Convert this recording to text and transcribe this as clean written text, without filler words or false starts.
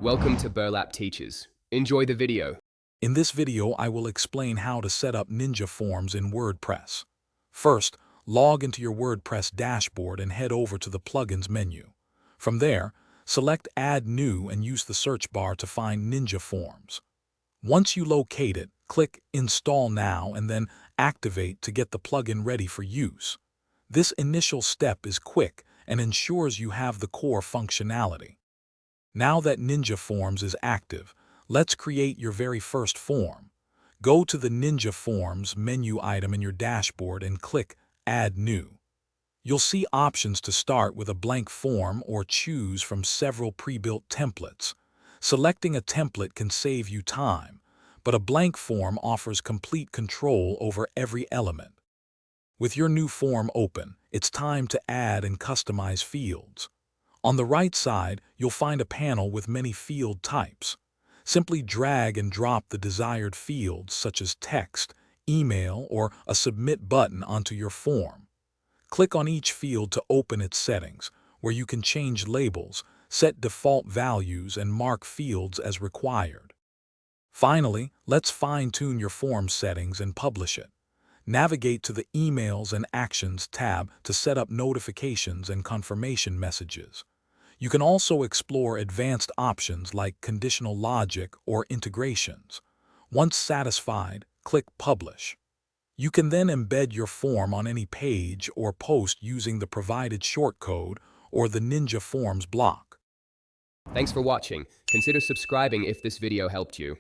Welcome to Burlap Teachers. Enjoy the video. In this video, I will explain how to set up Ninja forms in WordPress. First, log into your WordPress dashboard and head over to the Plugins menu. From there, select Add New and use the search bar to find Ninja Forms. Once you locate it, click Install Now and then Activate to get the plugin ready for use. This initial step is quick and ensures you have the core functionality. Now that Ninja Forms is active, let's create your very first form. Go to the Ninja Forms menu item in your dashboard and click Add New. You'll see options to start with a blank form or choose from several pre-built templates. Selecting a template can save you time, but a blank form offers complete control over every element. With your new form open, it's time to add and customize fields. On the right side, you'll find a panel with many field types. Simply drag and drop the desired fields such as text, email, or a submit button onto your form. Click on each field to open its settings, where you can change labels, set default values, and mark fields as required. Finally, let's fine-tune your form settings and publish it. Navigate to the Emails and Actions tab to set up notifications and confirmation messages. You can also explore advanced options like conditional logic or integrations. Once satisfied, click Publish. You can then embed your form on any page or post using the provided shortcode or the Ninja Forms block. Thanks for watching. Consider subscribing if this video helped you.